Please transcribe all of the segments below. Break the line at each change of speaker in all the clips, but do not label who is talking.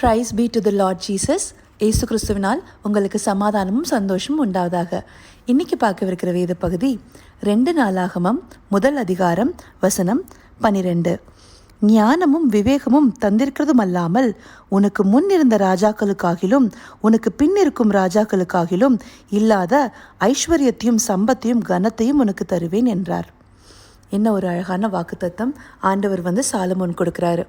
Praise be to the Lord Jesus. ஏசு கிறிஸ்துவினால் உங்களுக்கு சமாதானமும் சந்தோஷமும் உண்டாவதாக. இன்னைக்கு பார்க்கவிருக்கிற வேத பகுதி 2 நாளாகமம் 1 அதிகாரம் வசனம் 12. ஞானமும் விவேகமும் தந்திருக்கிறதும் அல்லாமல் உனக்கு முன் இருந்த ராஜாக்களுக்காகிலும் உனக்கு பின் இருக்கும் ராஜாக்களுக்காகிலும் இல்லாத ஐஸ்வர்யத்தையும் சம்பத்தையும் கனத்தையும் உனக்கு தருவேன் என்றார். என்ன ஒரு அழகான வாக்குத்தத்தம் ஆண்டவர் சாலமோன் கொடுக்குறாரு.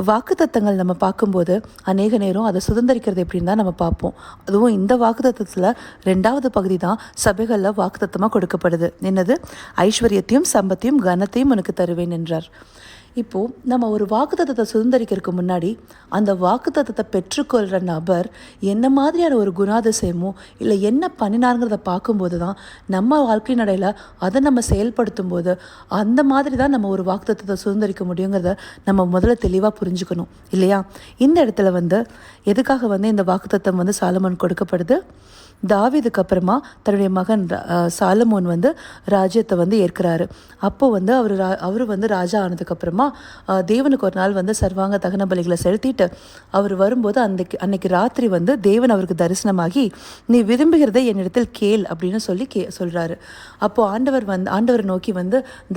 வாக்குத்தத்தங்கள் நம்ம பார்க்கும்போது அநேக நேரம் அதை சுதந்திரிக்கிறது எப்படின்னு தான் நம்ம பார்ப்போம். அதுவும் இந்த வாக்குத்தத்தத்தில் 2வது பகுதி தான் சபைகளில் வாக்குத்தத்தமாக கொடுக்கப்படுது. என்னது? ஐஸ்வர்யத்தையும் சம்பத்தையும் கனத்தையும் உனக்கு தருவேன் என்றார். இப்போது நம்ம ஒரு வாக்குத்தத்தத்தை சுதந்திரிக்கிறதுக்கு முன்னாடி அந்த வாக்குத்தத்தத்தை பெற்றுக்கொள்கிற நபர் என்ன மாதிரியான ஒரு குணாதிசயமோ இல்லை என்ன பண்ணினாருங்கிறத பார்க்கும்போது தான் நம்ம வாழ்க்கை நடையில் அதை நம்ம செயல்படுத்தும் போது அந்த மாதிரி தான் நம்ம ஒரு வாக்குத்தத்தத்தை சுதந்திரிக்க முடியுங்கிறத நம்ம முதல்ல தெளிவாக புரிஞ்சுக்கணும் இல்லையா? இந்த இடத்துல எதுக்காக இந்த வாக்குத்தத்தம் சாலமோன் கொடுக்கப்படுது? தாவீதுக்கு அப்புறமா தன்னுடைய மகன் சாலமோன் ராஜ்யத்தை ஏற்கிறாரு. அப்போது அவர் ராஜா ஆனதுக்கப்புறமா தேவனுக்கு ஒரு நாள் சர்வாங்க தகன பலிகளை செலுத்திட்டு அவர் வரும்போது அன்னைக்கு ராத்திரி தேவன் அவருக்கு தரிசனமாகி நீ விரும்புகிறதை என்னிடத்தில் கேள் அப்படின்னு சொல்லி சொல்கிறாரு. அப்போது ஆண்டவர் நோக்கி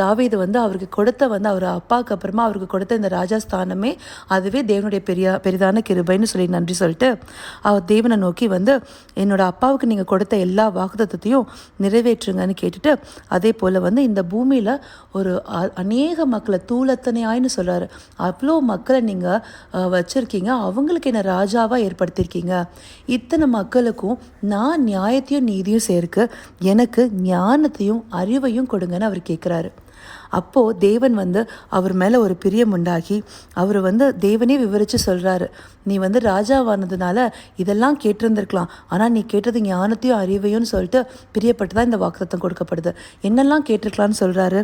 தாவீது அவருக்கு கொடுத்த அவர் அப்பாவுக்கு அப்புறமா அவருக்கு கொடுத்த இந்த ராஜாஸ்தானமே அதுவே தேவனுடைய பெரிதான கிருபைன்னு சொல்லி நன்றி சொல்லிட்டு அவர் தேவனை நோக்கி என்னோட அப்பாவுக்கு நீங்கள் கொடுத்த எல்லா வாக்குத்தத்தையும் நிறைவேற்றுங்கன்னு கேட்டுட்டு அதே போல் இந்த பூமியில் ஒரு அநேக மக்களை தூளத்தனையாயின்னு சொல்கிறாரு. அவ்வளோ மக்களை நீங்கள் வச்சுருக்கீங்க, அவங்களுக்கு என்ன ராஜாவாக ஏற்படுத்தியிருக்கீங்க. இத்தனை மக்களுக்கும் நான் நியாயத்தையும் நீதியும் சேர்க்க எனக்கு ஞானத்தையும் அறிவையும் கொடுங்கன்னு அவர் கேட்குறாரு. அப்போது தேவன் அவர் மேலே ஒரு பிரியம் உண்டாகி அவர் தேவனே விவரித்து சொல்கிறாரு, நீ ராஜாவானதுனால இதெல்லாம் கேட்டிருந்துருக்கலாம், ஆனால் நீ கேட்டது ஞானத்தையும் அறிவையும் சொல்லிட்டு பிரியப்பட்டு தான் இந்த வாக்குத்தத்தம் கொடுக்கப்படுது. என்னெல்லாம் கேட்டிருக்கலான்னு சொல்கிறாரு.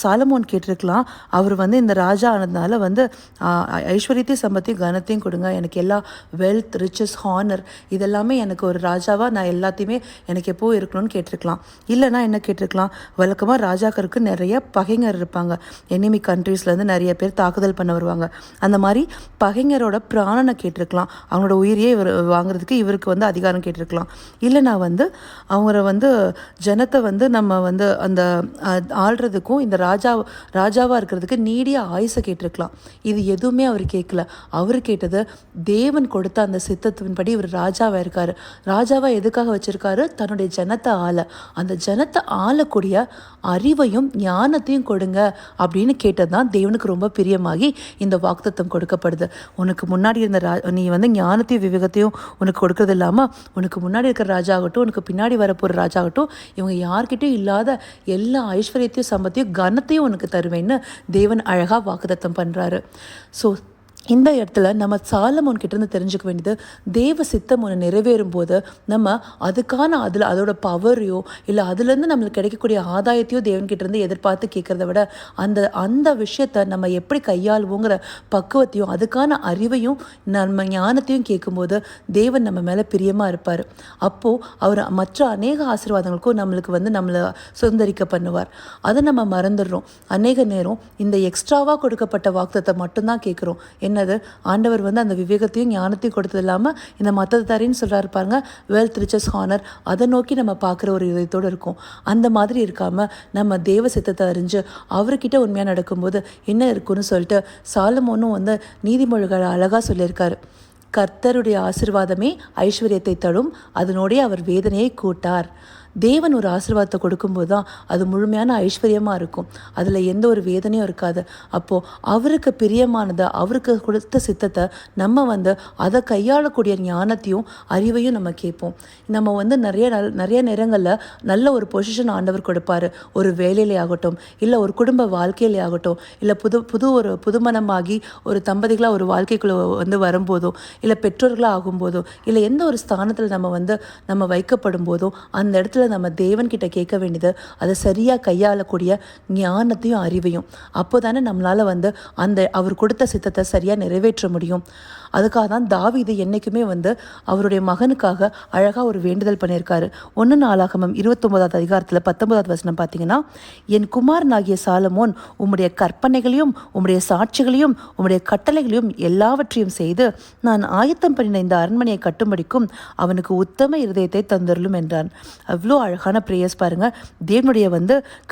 சாலமோன் கேட்டிருக்கலாம், அவர் இந்த ராஜா ஆனதுனால ஐஸ்வர்யத்தையும் சம்பத்தையும் கனத்தையும் கொடுங்க, எனக்கு எல்லா வெல்த் ரிச்சஸ் ஹானர் இதெல்லாமே எனக்கு ஒரு ராஜாவாக நான் எல்லாத்தையுமே எனக்கு எப்போவும் இருக்கணும்னு கேட்டிருக்கலாம். இல்லைனா என்ன கேட்டிருக்கலாம், வழக்கமாக ராஜாக்களுக்கு நிறைய பகைஞர் இருப்பாங்க. எனிமி கண்ட்ரீஸ்லேருந்து நிறைய பேர் தாக்குதல் பண்ண வருவாங்க. அந்த மாதிரி பகைஞரோட பிராணனை கேட்டிருக்கலாம், அவங்களோட உயிரியே இவர் வாங்குறதுக்கு இவருக்கு அதிகாரம் கேட்டிருக்கலாம். இல்லைனா அவங்கள ஜனத்தை நம்ம அந்த ஆள்றதுக்கும் இந்த ராஜாவாக இருக்கிறதுக்கு நீடிய ஆயுசை கேட்டிருக்கலாம். இது எதுவுமே அவர் கேட்கல. அவர் கேட்டது தேவன் கொடுத்த அந்த சித்தத்தின்படி இவர் ராஜாவாக இருக்கார். ராஜாவாக எதுக்காக வச்சிருக்காரு? தன்னுடைய ஜனத்தை அந்த ஜனத்தை ஆளக்கூடிய அறிவையும் ஞானத்தையும் கொடுங்க அப்படின்னு கேட்டது தான் தேவனுக்கு ரொம்ப பிரியமாகி இந்த வாக்குத்தத்தம் கொடுக்கப்படுது. உனக்கு முன்னாடி இருந்த நீ ஞானத்தையும் விவேகத்தையும் உனக்கு கொடுக்கறது இல்லாமல் உனக்கு முன்னாடி இருக்கிற ராஜா ஆகட்டும் உனக்கு பின்னாடி வரப்போகிற ராஜா ஆகட்டும் இவங்க யார்கிட்டையும் இல்லாத எல்லா ஐஸ்வர்யத்தையும் சம்பத்தையும் கனத்தையும் உனக்கு தருவேன்னு தேவன் அழகாக வாக்குத்தத்தம் பண்ணுறாரு. ஸோ இந்த இடத்துல நம்ம சாலமோன் கிட்டேருந்து தெரிஞ்சுக்க வேண்டியது, தேவ சித்தம் ஒன்று நிறைவேறும் போது நம்ம அதுக்கான அதோட பவரையோ இல்லை அதுலேருந்து நம்மளுக்கு கிடைக்கக்கூடிய ஆதாயத்தையோ தேவன்கிட்டேருந்து எதிர்பார்த்து கேட்குறத விட அந்த விஷயத்தை நம்ம எப்படி கையாளுவோங்கிற பக்குவத்தையும் அதுக்கான அறிவையும் நம்ம ஞானத்தையும் கேட்கும்போது தேவன் நம்ம மேலே பிரியமாக இருப்பார். அப்போது அவர் மற்ற அநேக ஆசீர்வாதங்களுக்கும் நம்மளுக்கு நம்மளை சுதந்திரிக்க பண்ணுவார். அதை நம்ம மறந்துடுறோம். அநேக நேரம் இந்த எக்ஸ்ட்ராவாக கொடுக்கப்பட்ட வாக்குத்தத்தை மட்டும்தான் கேட்குறோம். என்னது? ஆண்டவர் அந்த விவேகத்தையும் ஞானத்தையும் கொடுத்தது இல்லாமல் இந்த மற்றது தரேன்னு சொல்கிறாரு பாருங்க, வெல்த் ரிச்சஸ் ஹானர், அதை நோக்கி நம்ம பார்க்குற ஒரு இதயத்தோடு இருக்கும். அந்த மாதிரி இருக்காமல் நம்ம தேவ சித்தத்தை அறிஞ்சு அவர்கிட்ட உண்மையாக நடக்கும்போது என்ன இருக்குன்னு சொல்லிட்டு சாலமோனும் நீதிமொழிகளை அழகாக சொல்லியிருக்காரு. கர்த்தருடைய ஆசீர்வாதமே ஐஸ்வர்யத்தை தரும், அதனோடைய அவர் வேதனையை கூட்டார். தேவன் ஒரு ஆசீர்வாதத்தை கொடுக்கும்போது தான் அது முழுமையான ஐஸ்வர்யமாக இருக்கும், அதில் எந்த ஒரு வேதனையும் இருக்காது. அப்போது அவருக்கு பிரியமானதை அவருக்கு கொடுத்த சித்தத்தை நம்ம அதை கையாளக்கூடிய ஞானத்தையும் அறிவையும் நம்ம கேட்போம். நம்ம நிறைய நேரங்களில் நல்ல ஒரு பொசிஷன் ஆண்டவர் கொடுப்பார். ஒரு வேலையிலே ஆகட்டும் இல்லை ஒரு குடும்ப வாழ்க்கையிலே ஆகட்டும் இல்லை ஒரு புதுமணமாகி ஒரு தம்பதிகளாக ஒரு வாழ்க்கைக்குள்ளே வரும்போதோ இல்லை பெற்றோர்களாக ஆகும்போதோ இல்லை எந்த ஒரு ஸ்தானத்தில் நம்ம வைக்கப்படும் போதோ அந்த இடத்துல நேரத்தில் நம்ம தேவன்கிட்ட கேட்க வேண்டியது அதை சரியாக கையாளக்கூடிய ஞானத்தையும் அறிவையும். அப்போ தானே நம்மளால் அவர் கொடுத்த சித்தத்தை சரியாக நிறைவேற்ற முடியும். அதுக்காக தான் தாவீது என்றைக்குமே அவருடைய மகனுக்காக அழகாக ஒரு வேண்டுதல் பண்ணியிருக்காரு. 1 நாளாகமம் 29வது அதிகாரத்தில் 19வது வசனம் பார்த்தீங்கன்னா, என் குமாரனாகிய சாலமோன் உம்முடைய கற்பனைகளையும் உம்முடைய சாட்சிகளையும் உம்முடைய கட்டளைகளையும் எல்லாவற்றையும் செய்து நான் ஆயத்தம் பண்ணின இந்த அரண்மனையை கட்டும்படிக்கும் அவனுக்கு உத்தம இருதயத்தை தந்தருளும் என்றான். அவ்வளோ அழகான பிரேயர்ஸ் பாருங்கள். தேவனுடைய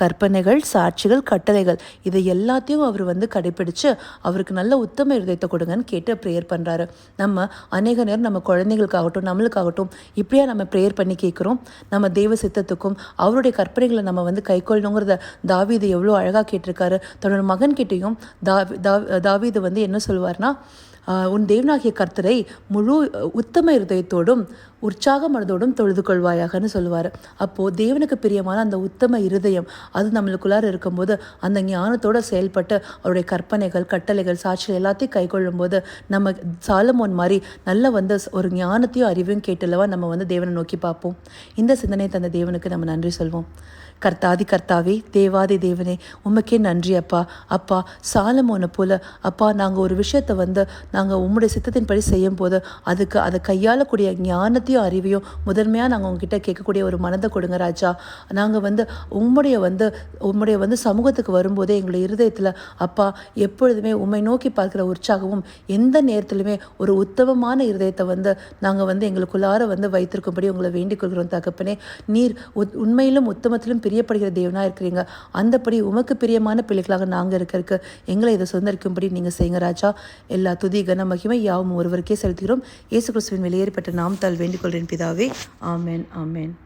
கற்பனைகள், சாட்சிகள், கட்டளைகள் இதை எல்லாத்தையும் அவர் கடைப்பிடிச்சு அவருக்கு நல்ல உத்தம இருதயத்தை கொடுங்கன்னு கேட்டு ப்ரேயர் பண்ணுறாரு. நம்ம அநேக நேரம் நம்ம குழந்தைகளுக்காகட்டும் நம்மளுக்காகட்டும் இப்படியா நம்ம ப்ரேயர் பண்ணி கேட்குறோம். நம்ம தெய்வ சித்தத்துக்கும் அவருடைய கற்பனைகளை நம்ம கைக்கொள்ளணுங்கிறத தாவீது எவ்வளோ அழகாக கேட்டிருக்காரு. தன்னோட மகன்கிட்டையும் தாவீது என்ன சொல்லுவார்னா, உன் தேவனாகிய கர்த்தரை முழு உத்தம இருதயத்தோடும் உற்சாக மனதோடும் தொழுது கொள்வாயாகன்னு சொல்லுவார். அப்போது தேவனுக்கு பிரியமான அந்த உத்தம இருதயம் அது நம்மளுக்குள்ளார இருக்கும்போது அந்த ஞானத்தோடு செயல்பட்டு அவருடைய கற்பனைகள், கட்டளைகள், சாட்சிகள் எல்லாத்தையும் கைக்கொள்ளும் போது நம்ம சாலமோன் மாதிரி நல்ல ஒரு ஞானத்தையும் அறிவையும் கேட்டல்லவா நம்ம தேவனை நோக்கி பார்ப்போம். இந்த சிந்தனை தந்த தேவனுக்கு நம்ம நன்றி சொல்வோம். கர்த்தாதி கர்த்தாவே, தேவாதி தேவனே, உமக்கே நன்றி அப்பா. அப்பா, சாலமோனை போல அப்பா நாங்கள் ஒரு விஷயத்தை நாங்கள் உம்முடைய சித்தத்தின்படி செய்யும் போது அதை கையாளக்கூடிய ஞானத்தையும் அறிவையும் முதன்மையாக நாங்கள் உங்ககிட்ட கேட்கக்கூடிய ஒரு மனதை கொடுங்க ராஜா. நாங்கள் உம்முடைய சமூகத்துக்கு வரும்போதே எங்களுடைய இருதயத்தில் அப்பா எப்பொழுதுமே உம்மை நோக்கி பார்க்குற உற்சாகமும் எந்த நேரத்திலுமே ஒரு உத்தமமான இருதயத்தை நாங்கள் எங்களுக்குள்ளார வைத்திருக்கும்படி உங்களை வேண்டிக் கொள்கிறோம் தகப்பனே. நீர் உண்மையிலும் உத்தமத்திலும் பிரியப்படுகிற தேவனாக இருக்கிறீங்க. அந்தபடி உமக்கு பிரியமான பிள்ளைகளாக நாங்கள் இருக்கிறதுக்கு எங்களை இதை சுதந்திரிக்கும்படி நீங்கள் செய்யுங்க ராஜா. எல்லா துதி கன மகிமை யாவும் ஒருவருக்கே செலுத்துகிறோம். இயேசு கிறிஸ்துவின் வெளியேறப்பட்ட நாமத்தால் வேண்டிக் கொள்கிறேன் பிதாவே. ஆமென், ஆமென்.